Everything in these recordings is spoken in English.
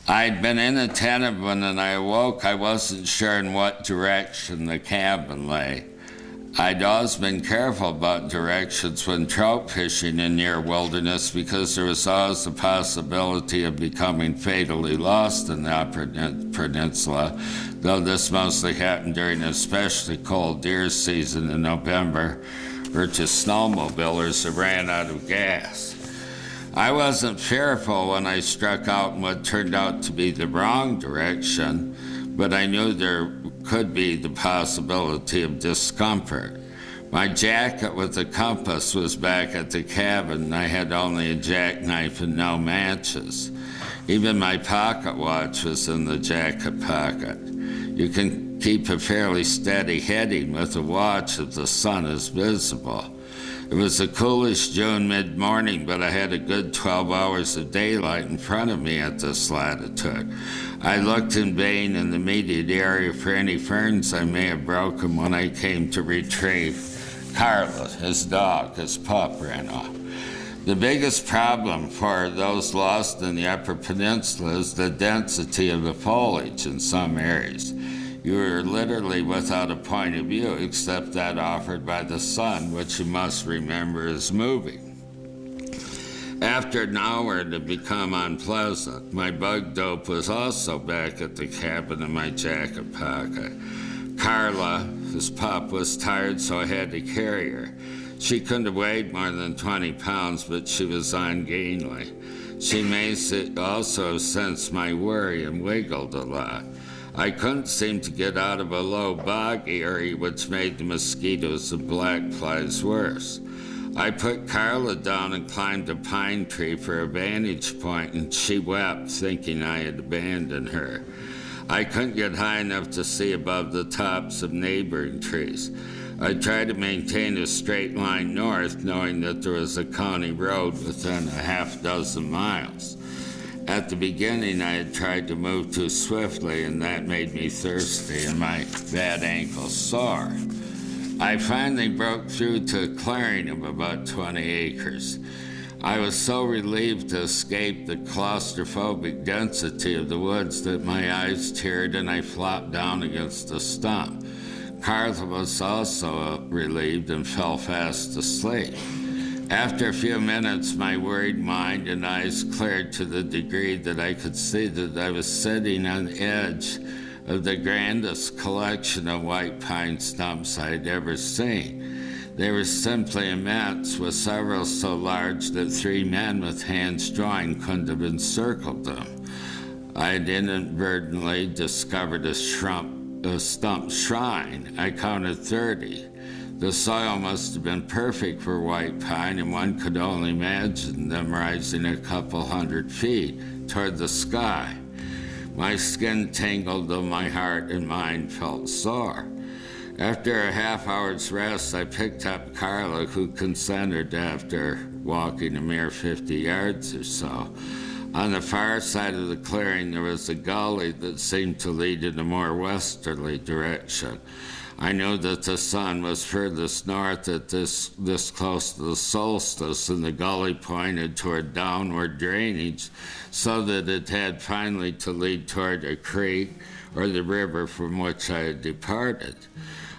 I'd been inattentive when I awoke. I wasn't sure in what direction the cabin lay. I'd always been careful about directions when trout fishing in near wilderness because there was always the possibility of becoming fatally lost in the upper peninsula, though this mostly happened during an especially cold deer season in November or to snowmobilers that ran out of gas. I wasn't fearful when I struck out in what turned out to be the wrong direction, but I knew there could be the possibility of discomfort. My jacket with the compass was back at the cabin, and I had only a jackknife and no matches. Even my pocket watch was in the jacket pocket. You can keep a fairly steady heading with a watch if the sun is visible. It was a coolish June mid-morning, but I had a good 12 hours of daylight in front of me at this latitude. I looked in vain in the immediate area for any ferns I may have broken when I came to retrieve Carla, his dog. His pup ran off. The biggest problem for those lost in the Upper Peninsula is the density of the foliage in some areas. You are literally without a point of view except that offered by the sun, which you must remember is moving. After an hour it had become unpleasant. My bug dope was also back at the cabin in my jacket pocket. Carla, his pup, was tired, so I had to carry her. She couldn't have weighed more than 20 pounds, but she was ungainly. She may also have sensed my worry and wiggled a lot. I couldn't seem to get out of a low bog area, which made the mosquitoes and black flies worse. I put Carla down and climbed a pine tree for a vantage point, and she wept, thinking I had abandoned her. I couldn't get high enough to see above the tops of neighboring trees. I tried to maintain a straight line north, knowing that there was a county road within a half dozen miles. At the beginning, I had tried to move too swiftly, and that made me thirsty and my bad ankle sore. I finally broke through to a clearing of about 20 acres. I was so relieved to escape the claustrophobic density of the woods that my eyes teared and I flopped down against a stump. Carla was also relieved and fell fast asleep. After a few minutes, my worried mind and eyes cleared to the degree that I could see that I was sitting on the edge of the grandest collection of white pine stumps I'd ever seen. They were simply immense, with several so large that 3 men with hands joined couldn't have encircled them. I had inadvertently discovered a stump shrine. I counted 30. The soil must have been perfect for white pine, and one could only imagine them rising a couple 100 feet toward the sky. My skin tingled, though my heart and mind felt sore. After a half-hour's rest, I picked up Carla, who consented after walking a mere 50 yards or so. On the far side of the clearing, there was a gully that seemed to lead in a more westerly direction. I knew that the sun was furthest north at this close to the solstice, and the gully pointed toward downward drainage, so that it had finally to lead toward a creek or the river from which I had departed.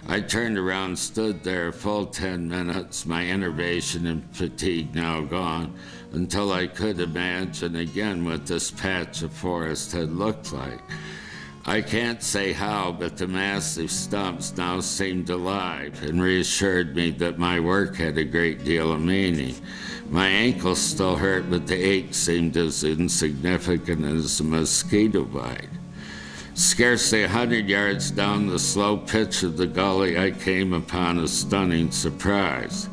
I turned around and stood there a full 10 minutes, my enervation and fatigue now gone, until I could imagine again what this patch of forest had looked like. I can't say how, but the massive stumps now seemed alive and reassured me that my work had a great deal of meaning. My ankle still hurt, but the ache seemed as insignificant as a mosquito bite. Scarcely 100 yards down the slow pitch of the gully, I came upon a stunning surprise.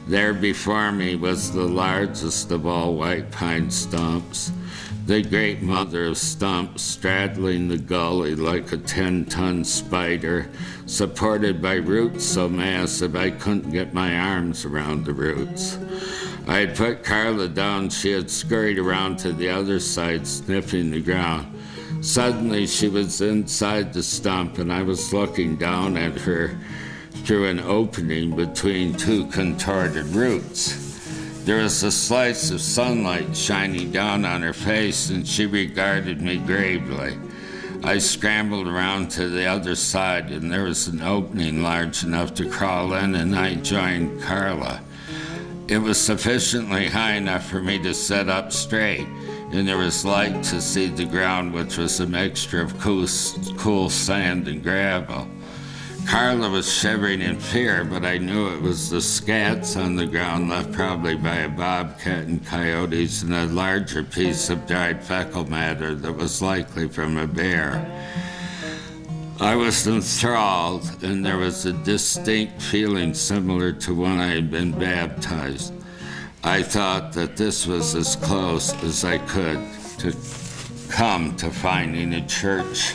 There before me was the largest of all white pine stumps, the great mother of stumps, straddling the gully like a 10-ton spider, supported by roots so massive I couldn't get my arms around the roots. I had put Carla down. She had scurried around to the other side, sniffing the ground. Suddenly, she was inside the stump, and I was looking down at her through an opening between 2 contorted roots. There was a slice of sunlight shining down on her face, and she regarded me gravely. I scrambled around to the other side, and there was an opening large enough to crawl in, and I joined Carla. It was sufficiently high enough for me to sit up straight, and there was light to see the ground, which was a mixture of cool sand and gravel. Carla was shivering in fear, but I knew it was the scats on the ground left probably by a bobcat and coyotes, and a larger piece of dried fecal matter that was likely from a bear. I was enthralled, and there was a distinct feeling similar to when I had been baptized. I thought that this was as close as I could to come to finding a church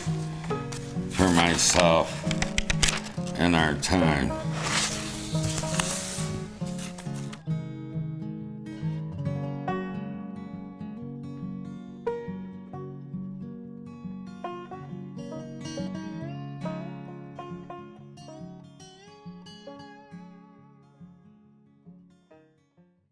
for myself in our time.